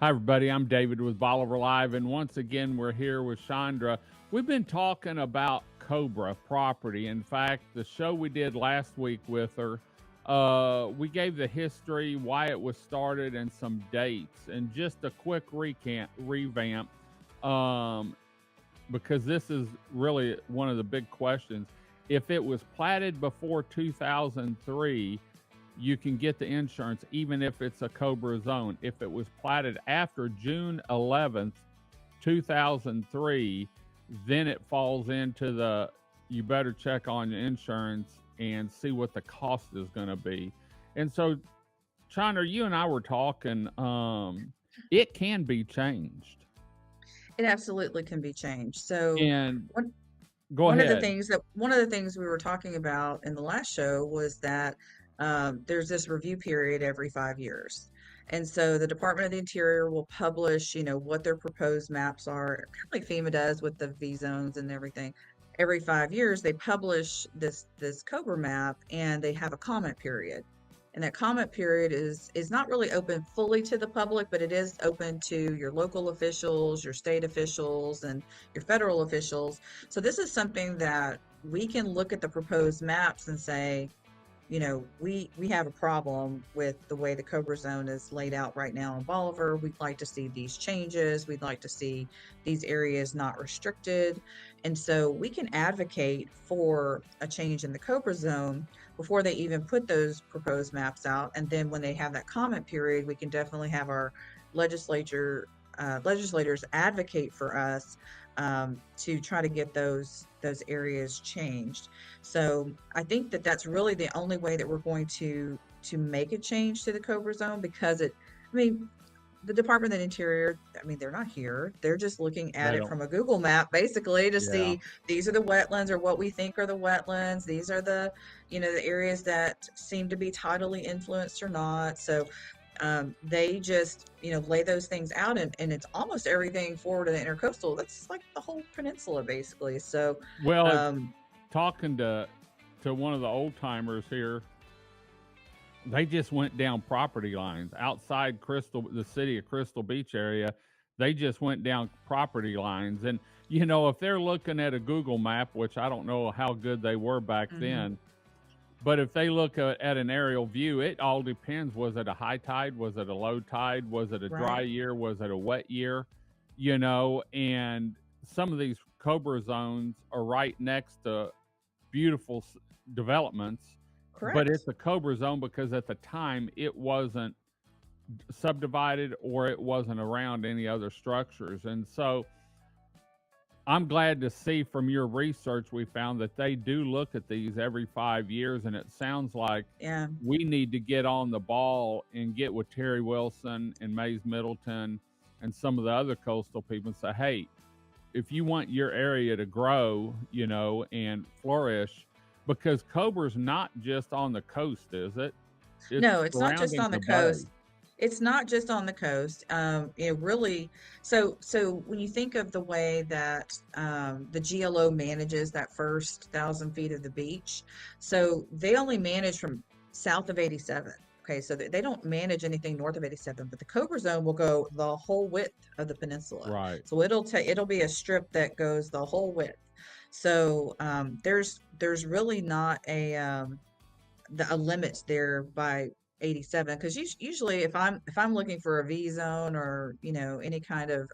Hi, everybody. I'm David with Bolivar Live, and once again, we're here with Chandra. We've been talking about Cobra property. In fact, the show we did last week with her, we gave the history, why it was started, and some dates, and just a quick revamp, um, because this is really one of the big questions. If it was platted before 2003, you can get the insurance even if it's a Cobra zone. If it was platted after June 11th, 2003, then it falls into the you better check on your insurance and see what the cost is going to be. And so, Chandra, you and I were talking, it can be changed. It absolutely can be changed. So And one go ahead. one of the things we were talking about in the last show was that there's this review period every 5 years. And so the Department of the Interior will publish, what their proposed maps are, kind of like FEMA does with the V zones and everything. Every 5 years, they publish this Cobra map, and they have a comment period. And that comment period is not really open fully to the public, but it is open to your local officials, your state officials, and your federal officials. So this is something that we can look at the proposed maps and say, we have a problem with the way the Cobra Zone is laid out right now in Bolivar. We'd like to see these changes. We'd like to see these areas not restricted. And so we can advocate for a change in the Cobra Zone before they even put those proposed maps out. And then when they have that comment period, we can definitely have our legislature legislators advocate for us to try to get those areas changed. So I think that that's really the only way that we're going to make a change to the Cobra Zone because I mean, the Department of the Interior, I mean, they're not here. They're just looking at They it don't, from a Google map, basically, to yeah. see these are the wetlands or what we think are the wetlands. These are the areas that seem to be tidally influenced or not. So they just, lay those things out, and it's almost everything forward to the intercoastal. That's like the whole peninsula, basically. So, Well, um, talking to one of the old timers here, they just went down property lines outside the city of Crystal Beach area. They just went down property lines. And, if they're looking at a Google map, which I don't know how good they were back mhm, then, but if they look at an aerial view, it all depends. Was it a high tide? Was it a low tide? Was it a dry right, year? Was it a wet year? And some of these Cobra zones are right next to beautiful developments, but correct. it's a Cobra zone because at the time it wasn't subdivided or it wasn't around any other structures. And so I'm glad to see from your research we found that they do look at these every 5 years, and it sounds like Yeah. we need to get on the ball and get with Terry Wilson and Mays Middleton and some of the other coastal people and say, hey, if you want your area to grow, and flourish, because Cobra's not just on the coast, is it? It's No, it's not just surrounding on the the bay. coast. It's not just on the coast. Really, so when you think of the way that the GLO manages that first 1,000 feet of the beach, so they only manage from south of 87. Okay, so they don't manage anything north of 87, but the Cobra Zone will go the whole width of the peninsula. Right. So it'll be a strip that goes the whole width. So there's really not a limit there by 87 because usually if I'm looking for a V zone or any kind of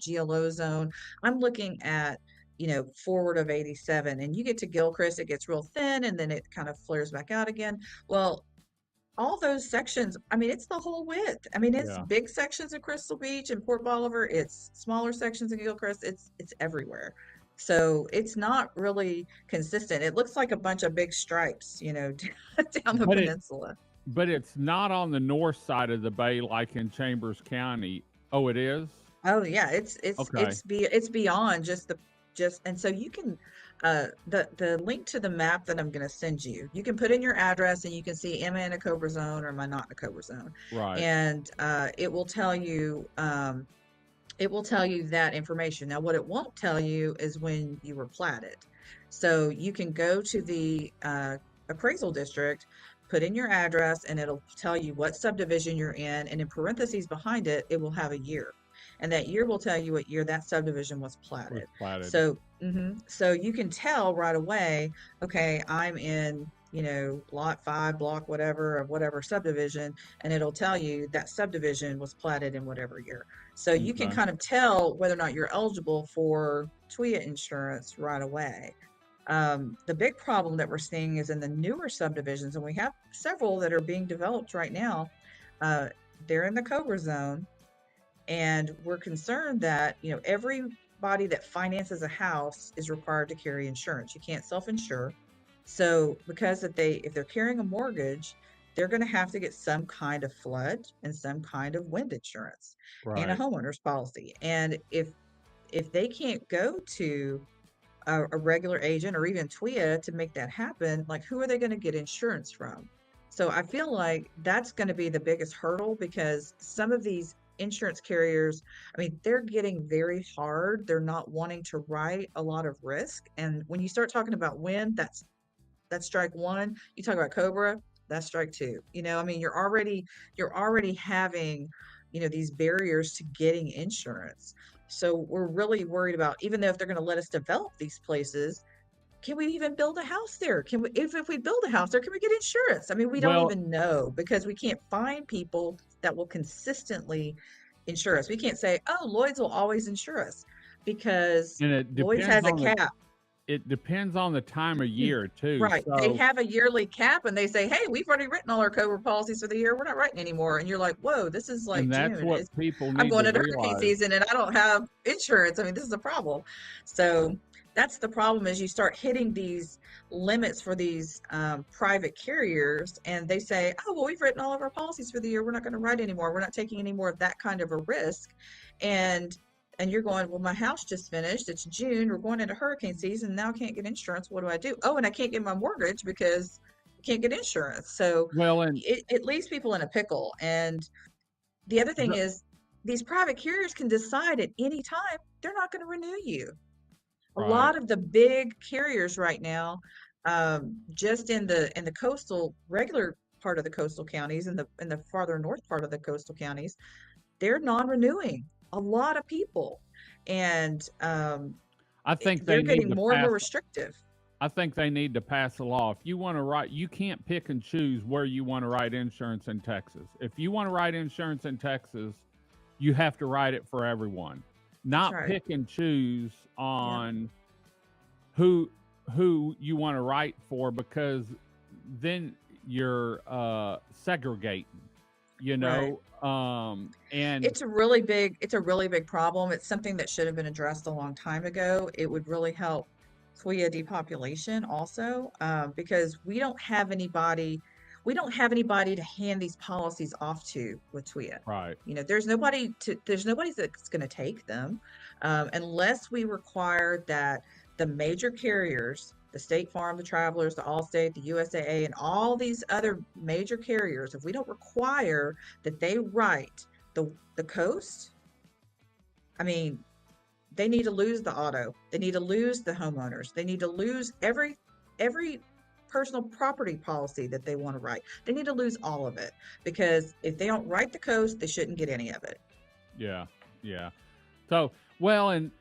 GLO zone, I'm looking at forward of 87, and you get to Gilchrist, it gets real thin and then it kind of flares back out again. Well, all those sections, I mean, it's the whole width. I mean, it's Yeah. big sections of Crystal Beach and Port Bolivar, it's smaller sections of Gilchrist, it's everywhere. So it's not really consistent. It looks like a bunch of big stripes, down the But it peninsula. but it's not on the north side of the bay like in Chambers County. Oh, it is? Oh yeah, it's Okay. it's beyond just and so you can the link to the map that I'm going to send you. You can put in your address and you can see am I in a Cobra zone or am I not in a Cobra zone? Right. And it will tell you that information. Now what it won't tell you is when you were platted. So you can go to the appraisal district, put in your address, and it'll tell you what subdivision you're in, and in parentheses behind it, it will have a year. And that year will tell you what year that subdivision was Was platted. platted. So you can tell right away, okay, I'm in, lot 5, block whatever of whatever subdivision, and it'll tell you that subdivision was platted in whatever year. So you can Okay. kind of tell whether or not you're eligible for TWIA insurance right away. The big problem that we're seeing is in the newer subdivisions, and we have several that are being developed right now. Uh, they're in the Cobra zone, and we're concerned that, everybody that finances a house is required to carry insurance. You can't self-insure. So because if they're carrying a mortgage, they're going to have to get some kind of flood and some kind of wind insurance and a Right. homeowner's policy. And if they can't go to a regular agent or even TWIA to make that happen, like who are they going to get insurance from? So I feel like that's going to be the biggest hurdle, because some of these insurance carriers, I mean, they're getting very hard. They're not wanting to write a lot of risk. And when you start talking about wind, that's strike one. You talk about Cobra, that's strike two. I mean, you're already having, these barriers to getting insurance. So we're really worried about, even though if they're going to let us develop these places, can we even build a house there? Can we, if we build a house there, can we get insurance? I mean, we don't Well, even know, because we can't find people that will consistently insure us. We can't say, oh, Lloyd's will always insure us, because and it Lloyd's depends has a on the cap. it depends on the time of year too. Right. They So, have a yearly cap, and they say, hey, we've already written all our Cobra policies for the year. We're not writing anymore. And you're like, whoa, this is like and that's June. what people I'm need going to into hurricane realize. season and I don't have insurance. I mean, this is a problem. So that's the problem, is you start hitting these limits for these private carriers, and they say, oh, well, we've written all of our policies for the year. We're not going to write anymore. We're not taking any more of that kind of a risk. And and you're going, well, my house just finished. It's June. We're going into hurricane season. Now I can't get insurance. What do I do? Oh, and I can't get my mortgage because I can't get insurance. So Well, and it leaves people in a pickle. And the other thing the, is, these private carriers can decide at any time they're not going to renew you. A right. lot of the big carriers right now, just in the coastal, regular part of the coastal counties, and the farther north part of the coastal counties, they're non-renewing a lot of people, and I think they they're need getting to more and more pass restrictive. I think they need to pass a law. If you want to write, you can't pick and choose where you want to write insurance in Texas. If you want to write insurance in Texas, you have to write it for everyone. That's Not right. pick and choose Yeah. on who you want to write for, because then you're segregating, you Right. know. And It's a really big problem. It's something that should have been addressed a long time ago. It would really help FLIA depopulation also, because we don't have anybody to hand these policies off to with TWIA. right, There's nobody that's going to take them, unless we require that the major carriers, the State Farm, the Travelers, the Allstate, the USAA, and all these other major carriers, if we don't require that they write the coast, I mean, they need to lose the auto. They need to lose the homeowners. They need to lose every personal property policy that they want to write. They need to lose all of it, because if they don't write the coast, they shouldn't get any of it. yeah, yeah. So, well, and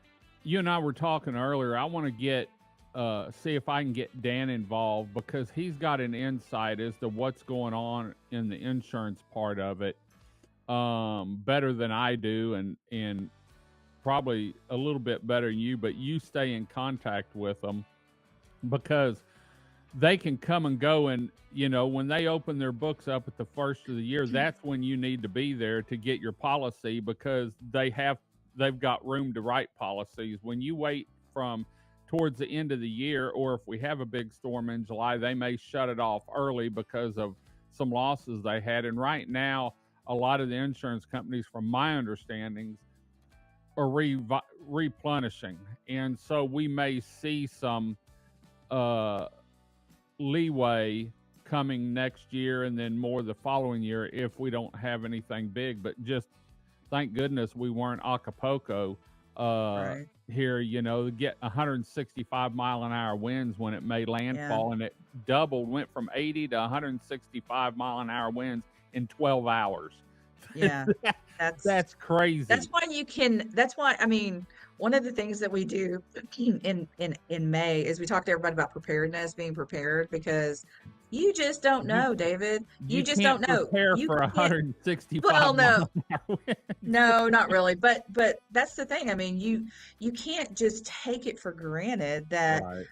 you and I were talking earlier. I want to see if I can get Dan involved, because he's got an insight as to what's going on in the insurance part of it, better than I do, and probably a little bit better than you. But you stay in contact with them, because they can come and go, and when they open their books up at the first of the year, that's when you need to be there to get your policy, because they've got room to write policies. When you wait from towards the end of the year, or if we have a big storm in July, they may shut it off early because of some losses they had. And right now, a lot of the insurance companies, from my understandings, are replenishing, and so we may see some uh, leeway coming next year, and then more the following year if we don't have anything big. But just thank goodness we weren't Acapulco, uh, Right. here, get 165-mile-an-hour winds when it made Yeah. landfall, and it doubled, went from 80 to 165-mile-an-hour winds in 12 hours. Yeah. That's That's crazy. that's why, I mean, one of the things that we do in May is we talk to everybody about preparedness, being prepared, because you just don't You know, David. You you just can't don't know. prepare You for can't, well, 165 no, mile an hour winds. no, not really. But that's the thing. I mean, you can't just take it for granted that Right.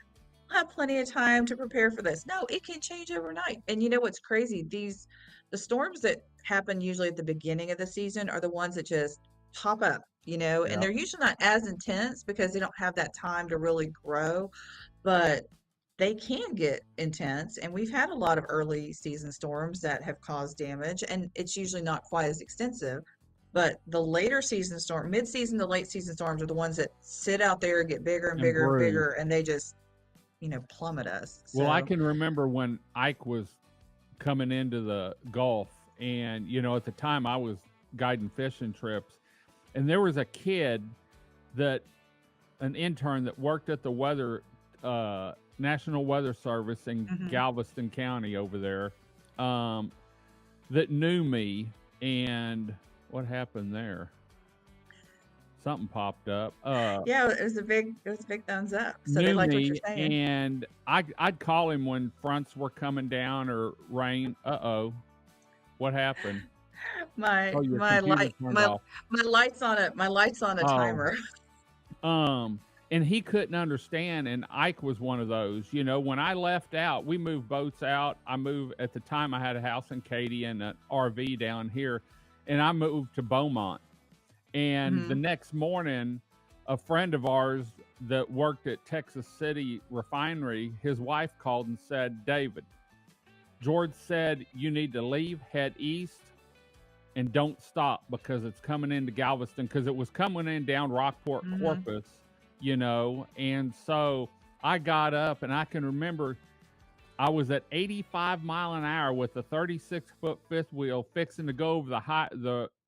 I have plenty of time to prepare for this. No, it can change overnight. And you know what's crazy? The storms that happen usually at the beginning of the season are the ones that just pop up, and Yeah. they're usually not as intense because they don't have that time to really grow, but they can get intense. And we've had a lot of early season storms that have caused damage, and it's usually not quite as extensive. But the later season storm, mid-season to late season storms are the ones that sit out there, get bigger and And bigger and brew. bigger, and they just plummet us. Well, I So, can remember when Ike was coming into the Gulf, and at the time I was guiding fishing trips, and there was a kid that an intern that worked at the weather National Weather Service in mhm. Galveston County over there, um, that knew me. And what happened there? Something popped up. Yeah, it was a big thumbs up. So they Knew liked what you're me, saying. and I'd call him when fronts were coming down or rain. What happened? My Oh, your my computer light turned my off. my light's on a Oh, timer. and he couldn't understand, and Ike was one of those. When I left out, we moved boats out. I moved at the time. I had a house in Katy and an RV down here, and I moved to Beaumont. And the Mhm. next morning, a friend of ours that worked at Texas City Refinery, his wife called and said, "David, George said you need to leave, head east, and don't stop because it's coming into Galveston," because it was coming in down Rockport Mhm. Corpus, And so I got up, and I can remember I was at 85 mile an hour with a 36-foot fifth wheel fixing to go over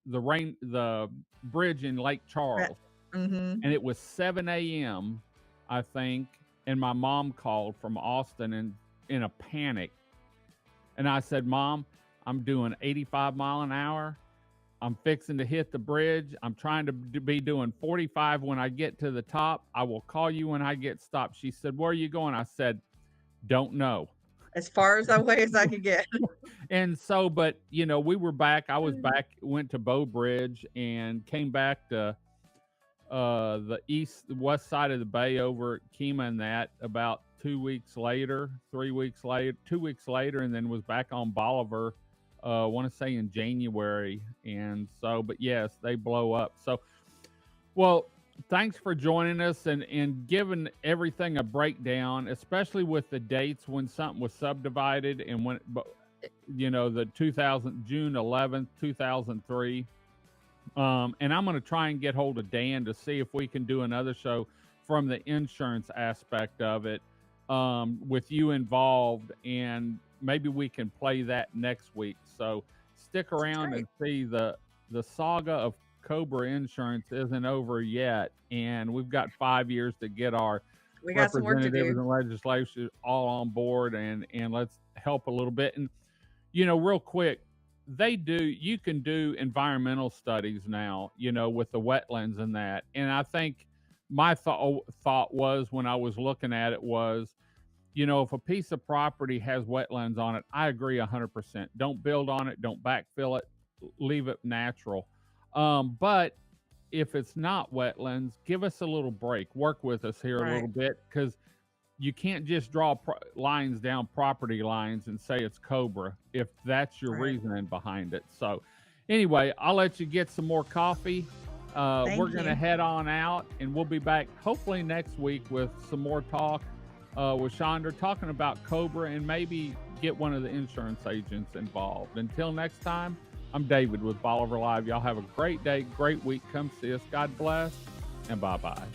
the bridge in Lake Right. Charles, Mhm. and it was 7 a.m., I think, and my mom called from Austin in a panic, and I said, "Mom, I'm doing 85 mile an hour. I'm fixing to hit the bridge. I'm trying to be doing 45 when I get to the top. I will call you when I get stopped." She said, "Where are you going?" I said, "Don't know." As far as away as I could get. And so, but we were back. I was back, went to Bow Bridge, and came back to the west side of the bay over at Kima, and that about 2 weeks later, 3 weeks later, 2 weeks later, and then was back on Bolivar. I want to say in January, and so, but yes, they blow up. So, well, thanks for joining us and giving everything a breakdown, especially with the dates when something was subdivided and when, the 2000 June 11th, 2003. And I'm going to try and get hold of Dan to see if we can do another show from the insurance aspect of it, with you involved, and maybe we can play that next week. So stick around Great. and see the saga of Cobra Insurance isn't over yet, and we've got 5 years to get our We got some work to representatives do. and legislators all on board, and let's help a little bit. And real quick, you can do environmental studies now, with the wetlands and that. And I think my thought was, when I was looking at it, was, if a piece of property has wetlands on it, I agree 100%. Don't build on it, don't backfill it, leave it natural. But if it's not wetlands, give us a little break. Work with us here a little Right. bit, because you can't just draw lines down property lines and say it's Cobra if that's your Right. reasoning behind it. So, anyway, I'll let you get some more coffee. We're Thank going to you. head on out, and we'll be back hopefully next week with some more talk with Chandra, talking about Cobra, and maybe get one of the insurance agents involved. Until next time, I'm David with Bolivar Live. Y'all have a great day, great week. Come see us. God bless, and bye bye.